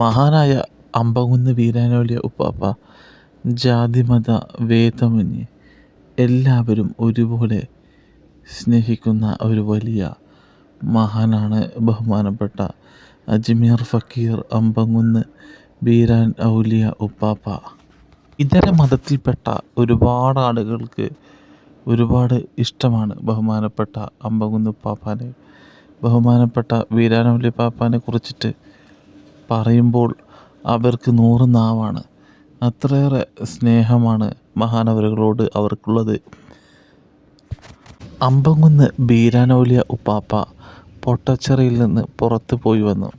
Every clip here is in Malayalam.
മഹാനായ അമ്പകുന്ന് വീരാനോലിയ ഉപ്പാപ്പ ജാതിമത ഭേദമന്യേ എല്ലാവരും ഒരുപോലെ സ്നേഹിക്കുന്ന ഒരു വലിയ മഹാനാണ് ബഹുമാനപ്പെട്ട അജ്മീർ ഫക്കീർ അമ്പകുന്ന് വീരാൻ ഔലിയ ഉപ്പാപ്പ. ഇതര മതത്തിൽപ്പെട്ട ഒരുപാട് ആളുകൾക്ക് ഒരുപാട് ഇഷ്ടമാണ് ബഹുമാനപ്പെട്ട അമ്പകുന്ന് ഉപ്പാപ്പാനെ. ബഹുമാനപ്പെട്ട വീരാനൗലിയ ഉപ്പാപ്പാനെ കുറിച്ചിട്ട് പറയുമ്പോൾ അവർക്ക് 100 നാവാണ്. അത്രയേറെ സ്നേഹമാണ് മഹാനവറുകളോട് അവർക്കുള്ളത്. അമ്പകുന്ന് വീരാനൗലിയ ഉപ്പാപ്പ പൊട്ടച്ചിറയിൽ നിന്ന് പുറത്തു പോയി വന്നു.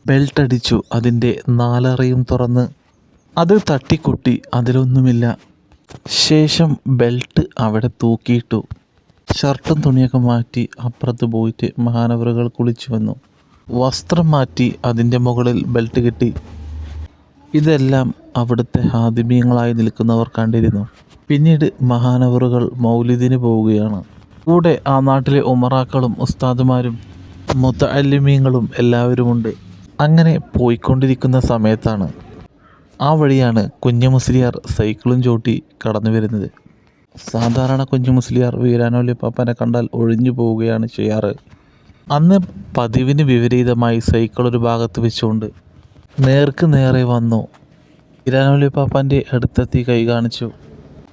ബെൽറ്റടിച്ചു. അതിൻ്റെ 4 അറയും തുറന്ന് അത് തട്ടിക്കൊട്ടി. അതിലൊന്നുമില്ല. ശേഷം ബെൽറ്റ് അവിടെ തൂക്കിയിട്ടു. ഷർട്ടും തുണിയൊക്കെ മാറ്റി അപ്പുറത്ത് പോയിട്ട് മഹാനവറുകൾ കുളിച്ചു വന്നു. വസ്ത്രം മാറ്റി അതിൻ്റെ മുകളിൽ ബെൽറ്റ് കെട്ടി. ഇതെല്ലാം അവിടുത്തെ ഹാദിമീങ്ങളായി നിൽക്കുന്നവർ കണ്ടിരുന്നു. പിന്നീട് മഹാനവറുകൾ മൗലിദിന് പോവുകയാണ്. കൂടെ ആ നാട്ടിലെ ഉമറാക്കളും ഉസ്താദുമാരും മുതഅല്ലിമീങ്ങളും എല്ലാവരുമുണ്ട്. അങ്ങനെ പോയിക്കൊണ്ടിരിക്കുന്ന സമയത്താണ് ആ വഴിയാണ് കുഞ്ഞു മുസ്ലിയാർ സൈക്കിളും ചവിട്ടി കടന്നു വരുന്നത്. സാധാരണ കുഞ്ഞു മുസ്ലിയാർ വീരാനൗലിയ ഉപ്പാപ്പനെ കണ്ടാൽ ഒഴിഞ്ഞു പോവുകയാണ് ചെയ്യാറ്. അന്ന് പതിവിന് വിപരീതമായി സൈക്കിൾ ഒരു ഭാഗത്ത് വെച്ചുകൊണ്ട് നേർക്ക് നേരെ വന്നു. വീരാനൗലിയ ഉപ്പാപ്പൻ്റെ അടുത്തെത്തി കൈ കാണിച്ചു.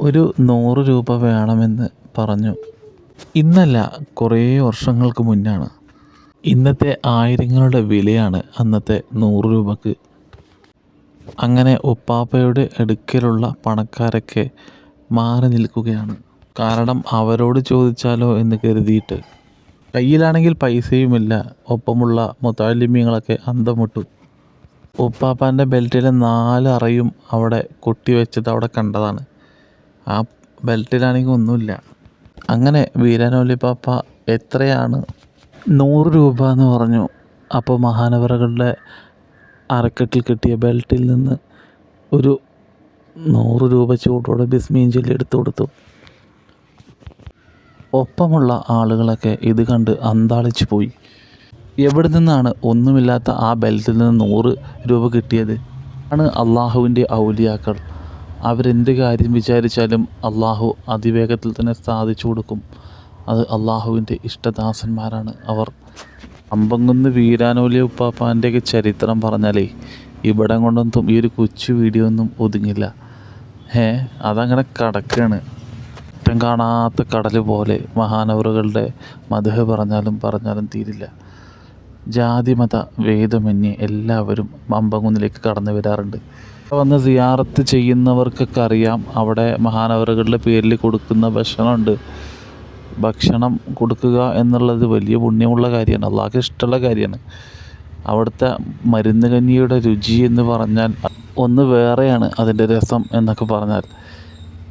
ഒരു 100 രൂപ വേണമെന്ന് പറഞ്ഞു. ഇന്നല്ല, കുറേ വർഷങ്ങൾക്ക് മുന്നാണ്. ഇന്നത്തെ ആയിരങ്ങളുടെ വിലയാണ് അന്നത്തെ 100 രൂപക്ക്. അങ്ങനെ ഉപ്പാപ്പയുടെ അടുക്കലുള്ള പണക്കാരൊക്കെ മാറി നിൽക്കുകയാണ്. കാരണം അവരോട് ചോദിച്ചാലോ എന്ന് കരുതിയിട്ട്. കയ്യിലാണെങ്കിൽ പൈസയുമില്ല. ഒപ്പമുള്ള മുതഅല്ലിമീങ്ങളൊക്കെ അന്തം വിട്ടു. ഉപ്പാപ്പാൻ്റെ ബെൽറ്റിലെ 4 അറയും അവിടെ കൊട്ടിവെച്ചത് അവിടെ കണ്ടതാണ്. ആ ബെൽറ്റിലാണെങ്കിൽ ഒന്നുമില്ല. അങ്ങനെ വീരാനൗലിയ ഉപ്പാപ്പ എത്രയാണ് 100 രൂപ എന്ന് പറഞ്ഞു. അപ്പോൾ മഹാനവറുകളുടെ അരക്കെട്ടിൽ കിട്ടിയ ബെൽറ്റിൽ നിന്ന് ഒരു 100 രൂപ ചൂടോടെ ബിസ്മിയും ചൊല്ലി എടുത്തു കൊടുത്തു. ഒപ്പമുള്ള ആളുകളൊക്കെ ഇത് കണ്ട് അന്താളിച്ചു പോയി. എവിടെ നിന്നാണ് ഒന്നുമില്ലാത്ത ആ ബെൽറ്റിൽ നിന്ന് 100 രൂപ കിട്ടിയത്? ആണ് അള്ളാഹുവിൻ്റെ ഔലിയാക്കൾ. അവരെന്ത് കാര്യം വിചാരിച്ചാലും അള്ളാഹു അതിവേഗത്തിൽ തന്നെ സാധിച്ചു കൊടുക്കും. അത് അള്ളാഹുവിൻ്റെ ഇഷ്ടദാസന്മാരാണ് അവർ. അമ്പകുന്ന് വീരാനൗലിയ ഉപ്പാപ്പാൻ്റെയൊക്കെ ചരിത്രം പറഞ്ഞാലേ ഇവിടം കൊണ്ടൊന്നും ഈ ഒരു കൊച്ചു വീഡിയോ ഒന്നും ഒതുങ്ങില്ല. അതങ്ങനെ കിടക്കുകയാണ്. ഒട്ടും കാണാത്ത കടൽ പോലെ. മഹാനവറുകളുടെ മദ്ഹ് പറഞ്ഞാലും തീരില്ല. ജാതിമത ഭേദമന്യേ എല്ലാവരും അമ്പകുന്നിലേക്ക് കടന്നു വരാറുണ്ട്. വന്ന് സിയാറത്ത് ചെയ്യുന്നവർക്കൊക്കെ അറിയാം, അവിടെ മഹാനവറുകളുടെ പേരിൽ കൊടുക്കുന്ന ഭക്ഷണമുണ്ട്. ഭക്ഷണം കൊടുക്കുക എന്നുള്ളത് വലിയ പുണ്യമുള്ള കാര്യമാണ്. അള്ളാഹ്ക്ക് ഇഷ്ടമുള്ള കാര്യമാണ്. അവിടുത്തെ മരുന്ന് കഞ്ഞിയുടെ രുചി എന്ന് പറഞ്ഞാൽ ഒന്ന് വേറെയാണ്. അതിൻ്റെ രസം എന്നൊക്കെ പറഞ്ഞാൽ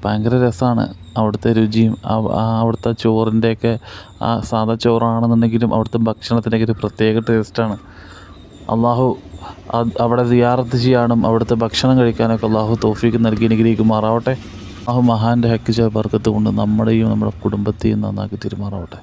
ഭയങ്കര രസമാണ് അവിടുത്തെ രുചിയും. അവിടുത്തെ ചോറിൻ്റെയൊക്കെ ആ സാധാ ചോറാണെന്നുണ്ടെങ്കിലും അവിടുത്തെ ഭക്ഷണത്തിൻ്റെയൊക്കെ ഒരു പ്രത്യേക ടേസ്റ്റാണ്. അള്ളാഹു അവിടെ സിയാറത്ത് ചെയ്യാനും അവിടുത്തെ ഭക്ഷണം കഴിക്കാനൊക്കെ അള്ളാഹു തൗഫീക്ക് നൽകി അനുഗ്രഹിക്കുമാറാവട്ടെ. അള്ളാഹു മഹാൻ്റെ ഹക്ക് ബർക്കത്ത് കൊണ്ട് നമ്മുടെയും നമ്മുടെ കുടുംബത്തെയും നന്നാക്കി തിരുമാറാവട്ടെ.